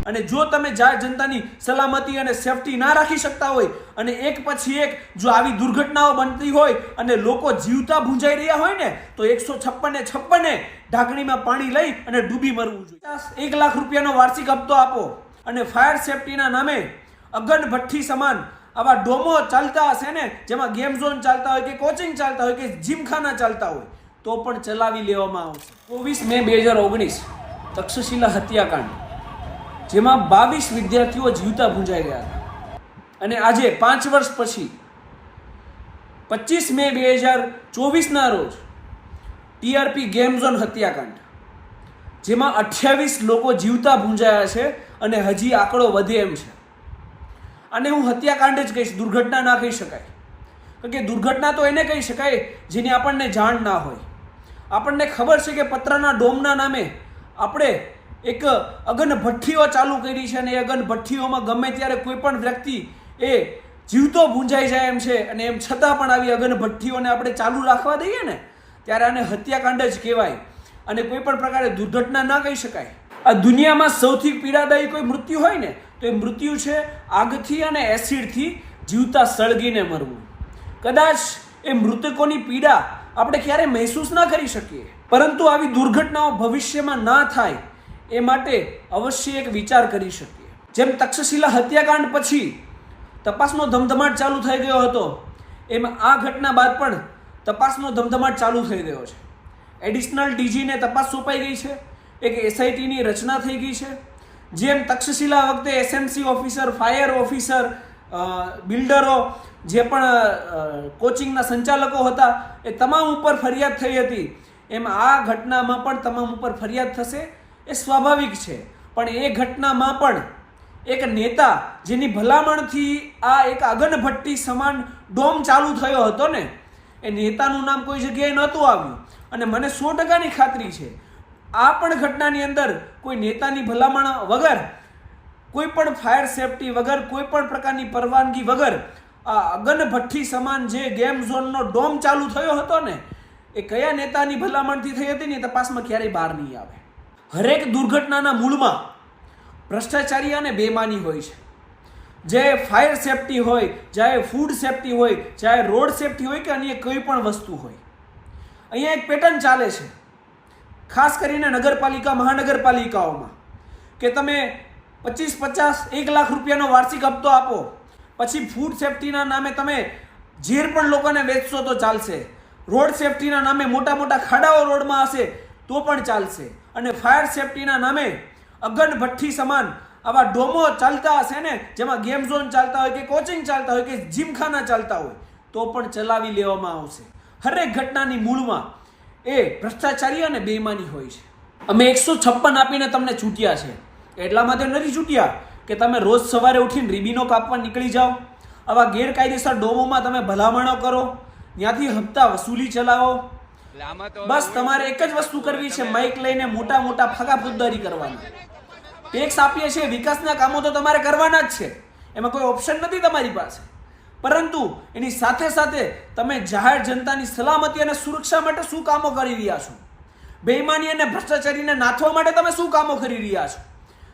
અને જો તમે જાહેર જનતાની સલામતી અને સેફટી ના રાખી શકતા હોય અને એક પછી એક જો આવી દુર્ઘટનાઓ બનતી હોય અને લોકો જીવતા ભૂંજાઈ રહ્યા હોય ને તો 156 ઢાંકણીમાં પાણી લઈ અને ડૂબી મરવું જોઈએ। 1 લાખ રૂપિયાનો વાર્ષિક હપ્તો આપો અને ફાયર સેફટીના નામે અગનભઠ્ઠી સમાન આવા ડોમો ચાલતા હશે ને, જેમાં ગેમ ઝોન ચાલતા હોય કે કોચિંગ ચાલતા હોય કે જીમખાના ચાલતા હોય તો પણ ચલાવી લેવામાં આવશે। 24 મે 2019 તક્ષશિલા હત્યાકાંડ, જેમાં 22 વિદ્યાર્થીઓ જીવતા ભૂંજાઈ ગયા હતા અને આજે 5 વર્ષ પછી 25 મે 2024ના રોજ ટીઆરપી ગેમ ઝોન હત્યાકાંડ, જેમાં 28 લોકો જીવતા ભૂંજાયા છે અને હજી આંકડો વધે એમ છે। અને હું હત્યાકાંડ જ કહીશ, દુર્ઘટના ના કહી શકાય, કારણ કે દુર્ઘટના તો એને કહી શકાય જેની આપણને જાણ ના હોય। આપણને ખબર છે કે પતરાના ડોમના નામે આપણે એક અગનભઠ્ઠીઓ ચાલુ કરી છે અને એ અગનભઠ્ઠીઓમાં ગમે ત્યારે કોઈ પણ વ્યક્તિ એ જીવતો ભૂંજાઈ જાય એમ છે, અને એમ છતાં પણ આવી અગનભઠ્ઠીઓને આપણે ચાલુ રાખવા દઈએ ને ત્યારે આને હત્યાકાંડ જ કહેવાય અને કોઈ પણ પ્રકારે દુર્ઘટના ના કહી શકાય। આ દુનિયામાં સૌથી પીડાદાયી કોઈ મૃત્યુ હોય ને તો એ મૃત્યુ છે આગથી અને એસિડથી જીવતા સળગીને મરવું। કદાચ એ મૃતકોની પીડા આપણે ક્યારે મહેસૂસ ના કરી શકીએ, પરંતુ આવી દુર્ઘટનાઓ ભવિષ્યમાં ના થાય એ માટે અવશ્ય એક વિચાર કરી શકીએ। જેમ તક્ષશિલા હત્યાકાંડ પછી તપાસનો ધમધમાટ ચાલુ થઈ ગયો હતો, એમ આ ઘટના બાદ પણ તપાસનો ધમધમાટ ચાલુ થઈ ગયો છે। એડિશનલ ડીજીને તપાસ સોંપાઈ ગઈ છે, એક એસઆઈટીની રચના થઈ ગઈ છે। જેમ તક્ષશિલા વખતે એસએમસી ઓફિસર, ફાયર ઓફિસર, બિલ્ડરો, જે પણ કોચિંગના સંચાલકો હતા એ તમામ ઉપર ફરિયાદ થઈ હતી, એમ આ ઘટનામાં પણ તમામ ઉપર ફરિયાદ થશે એ સ્વાભાવિક છે। પણ એ ઘટનામાં પણ એક નેતા જેની ભલામણથી આ એક અગનભઠ્ઠી સમાન ડોમ ચાલુ થયો હતો ને, એ નેતાનું નામ કોઈ જગ્યાએ નહોતું આવ્યું અને મને 100%ની ખાતરી છે આ પણ ઘટનાની અંદર કોઈ નેતાની ભલામણ વગર, કોઈ પણ ફાયર સેફટી વગર, કોઈ પણ પ્રકારની પરવાનગી વગર આ અગનભઠ્ઠી સમાન જે ગેમ ઝોનનો ડોમ ચાલુ થયો હતો ને એ કયા નેતાની ભલામણથી થઈ હતી ને તપાસમાં ક્યારેય બહાર નહીં આવે। હરેક દુર્ઘટનાના મૂળમાં ભ્રષ્ટાચારી અને બેમાની હોય છે। જે ફાયર સેફટી હોય, ચાહે ફૂડ સેફટી હોય, ચાહે રોડ સેફટી હોય કે અન્ય કોઈ પણ વસ્તુ હોય, અહીંયા એક પેટર્ન ચાલે છે ખાસ કરીને નગરપાલિકા, મહાનગરપાલિકાઓમાં કે તમે 25-50-1 લાખ રૂપિયાનો વાર્ષિક હપ્તો આપો, પછી ફૂડ સેફટીના નામે તમે ઝેર પણ લોકોને વેચશો તો ચાલશે, રોડ સેફટીના નામે મોટા મોટા ખાડાઓ રોડમાં હશે તો પણ ચાલશે, અને ફાયર સેફટીના નામે અગનભઠ્ઠી સમાન આવા ડોમો ચાલતા હશે ને, જેમાં ગેમ ઝોન ચાલતા હોય કે કોચિંગ ચાલતા હોય કે જીમખાના ચાલતા હોય તો પણ ચલાવી લેવામાં આવશે। હરેક ઘટનાની મૂળમાં એ ભ્રષ્ટાચારી અને બેઈમાની હોય છે। અમે 156 આપીને તમને છૂટ્યા છે, એટલા માટે નથી છૂટ્યા કે તમે રોજ સવારે ઉઠીને રીબીનો કાપવા નીકળી જાઓ, આવા ગેરકાયદેસર ડોમોમાં તમે ભલામણો કરો, ત્યાંથી હપ્તા વસૂલી ચલાવો। બસ તમારે એક જ વસ્તુ કરવી છે, માઇક લઈને મોટા મોટા ફાગાફુદ્દારી કરવાની। ટેક્સ આપીએ છીએ, વિકાસના કામો તો તમારે કરવાના જ છે, એમાં કોઈ ઓપ્શન નથી તમારી પાસે, પરંતુ એની સાથે સાથે તમે જાહેર જનતાની સલામતી અને સુરક્ષા માટે શું કામો કરી રહ્યા છો, બેઈમાની અને ભ્રષ્ટાચારીને નાથવા માટે તમે શું કામો કરી રહ્યા છો?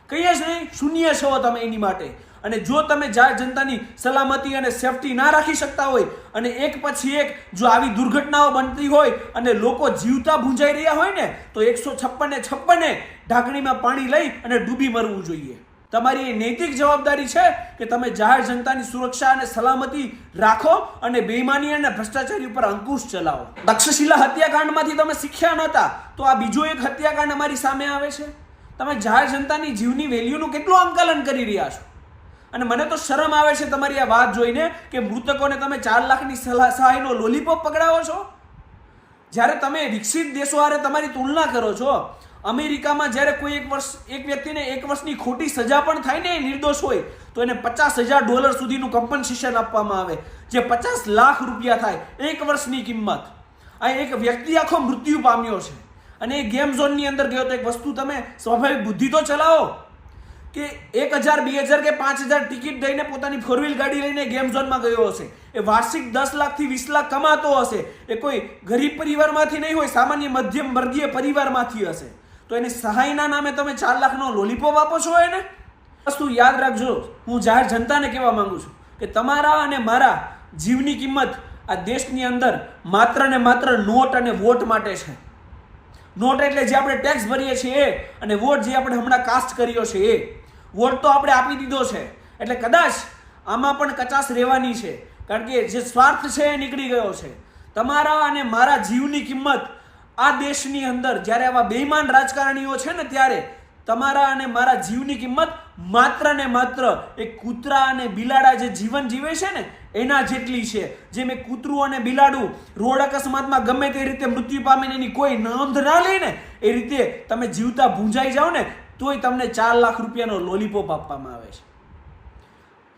કંઈ જ નહીં, શૂન્ય છો તમે એની માટે। અને જો તમે જાહેર જનતાની સલામતી અને સેફટી ના રાખી શકતા હોય અને એક પછી એક જો આવી દુર્ઘટનાઓ બનતી હોય અને લોકો જીવતા ભૂંજાઈ રહ્યા હોય ને તો 156 ઢાંકણીમાં પાણી લઈ અને ડૂબી મરવું જોઈએ। તમારી એ નૈતિક જવાબદારી છે કે તમે જાહેર જનતાની સુરક્ષા અને સલામતી રાખો અને બેઈમાની અને ભ્રષ્ટાચારી ઉપર અંકુશ ચલાવો। તક્ષશિલા હત્યાકાંડમાંથી તમે શીખ્યા નહોતા તો આ બીજો એક હત્યાકાંડ અમારી સામે આવે છે। તમે જાહેર જનતાની જીવની વેલ્યુનું કેટલું આંકલન કરી રહ્યા છો? અને મને તો શરમ આવે છે તમારી આ વાત જોઈને કે મૃતકોને તમે 4 લાખની સહાયનો લોલીપોપ પકડાવો છો। જ્યારે તમે વિકસિત દેશો હારે તમારી તુલના કરો છો, અમેરિકામાં જ્યારે કોઈ એક વ્યક્તિને 1 વર્ષની ખોટી સજા પણ થાય ને, નિર્દોષ હોય તો એને $50,000 સુધીનું કમ્પન્સેશન આપવામાં આવે, જે 50 લાખ રૂપિયા થાય 1 વર્ષની કિંમત। આ એક વ્યક્તિ આખો મૃત્યુ પામ્યો છે અને એ ગેમ ઝોનની અંદર ગયો તો એક વસ્તુ તમે સ્વાભાવિક બુદ્ધિ તો ચલાવો કે 1000, 2000 કે 5000 ટિકિટ દઈને પોતાની 4 વ્હીલ ગાડી લઈને ગેમ ઝોનમાં ગયો હશે, એ વાર્ષિક 10 લાખથી 20 લાખ કમાતો હશે, એ કોઈ ગરીબ પરિવારમાંથી નહીં હોય, સામાન્ય મધ્યમ વર્ગીય પરિવારમાંથી હશે, તો એની સહાયના નામે તમે 4 લાખનો લોલીપોપ આપો છો એને? વસ્તુ યાદ રાખજો, હું જાહેર જનતાને કહેવા માંગુ છું કે તમારા અને મારા જીવની કિંમત આ દેશની અંદર માત્ર ને માત્ર નોટ અને વોટ માટે છે. નોટ એટલે જે આપણે ટેક્સ ભરીએ છીએ એ, અને વોટ જે આપણે હમણાં કાસ્ટ કર્યો છે એ. વોટ તો આપણે આપી દીધો છે, એટલે કદાચ આમાં પણ કચાશ રહેવાની છે, કારણ કે જે સ્વાર્થ છે એ નીકળી ગયો છે. તમારા અને મારા જીવની કિંમત આ દેશની અંદર જ્યારે આવા બેઈમાન રાજકારણીઓ છે ને, ત્યારે તમારા અને મારા જીવની કિંમત માત્ર ને માત્ર એક કૂતરા અને બિલાડા જે જીવન જીવે છે ને એના જેટલી છે. જે મેં કૂતરું અને બિલાડું રોડ અકસ્માતમાં ગમે તે રીતે મૃત્યુ પામીને એની કોઈ નોંધ ના લે ને, એ રીતે તમે જીવતા ભૂંજાઈ જાઓ ને તોય તમને 4 લાખ રૂપિયાનો લોલીપોપ આપવામાં આવે છે.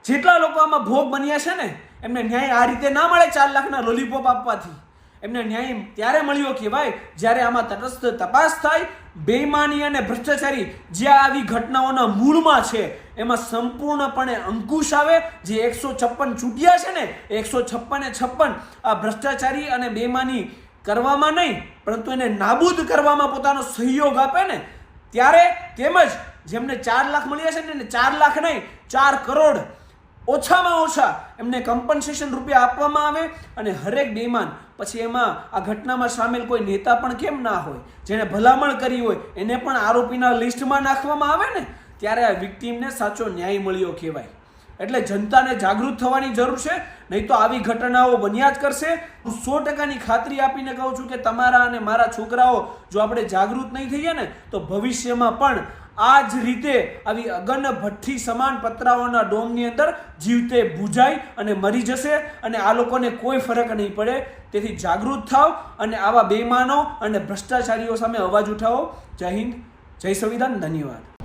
જેટલા લોકો આમાં ભોગ બન્યા છે ને એમને ન્યાય આ રીતે ના મળે. 4 લાખના લોલીપોપ આપવાથી એમને ન્યાય ત્યારે મળ્યો કે ભાઈ જ્યારે આમાં તટસ્થ તપાસ થાય, બેઈમાની અને ભ્રષ્ટાચારી જે આવી ઘટનાઓના મૂળમાં છે એમાં સંપૂર્ણપણે અંકુશ આવે. જે 156 ચૂંટ્યા છે ને, 156 આ ભ્રષ્ટાચારી અને બેઈમાની કરવામાં નહીં પરંતુ એને નાબૂદ કરવામાં પોતાનો સહયોગ આપે ને, ત્યારે તેમજ જેમને 4 લાખ મળ્યા છે ને, 4 લાખ નહીં 4 કરોડ ઓછામાં ઓછા એમને કમ્પન્સેશન રૂપિયા આપવામાં આવે. અને હરેક બેઈમાન પછી એમાં આ ઘટનામાં સામેલ કોઈ નેતા પણ કેમ ના હોય, જેણે ભલામણ કરી હોય એને પણ આરોપીના લિસ્ટમાં નાખવામાં આવે ને, ત્યારે આ વિક્ટીમને સાચો ન્યાય મળ્યો કહેવાય. એટલે જનતાને જાગૃત થવાની જરૂર છે, નહીં તો આવી ઘટનાઓ બન્યા જ કરશે. હું 100%ની ખાતરી આપીને કહું છું કે તમારા અને મારા છોકરાઓ જો આપણે જાગૃત નહીં થઈએ ને તો ભવિષ્યમાં પણ આ જ રીતે આવી અગન ભઠ્ઠી સમાન પતરાઓના ડોમની અંદર જીવતે ભૂજાઈ અને મરી જશે, અને આ લોકોને કોઈ ફરક નહીં પડે. તેથી જાગૃત થાવ અને આવા બેઈમાનો અને ભ્રષ્ટાચારીઓ સામે અવાજ ઉઠાવો. જય હિન્દ, જય સંવિધાન, ધન્યવાદ.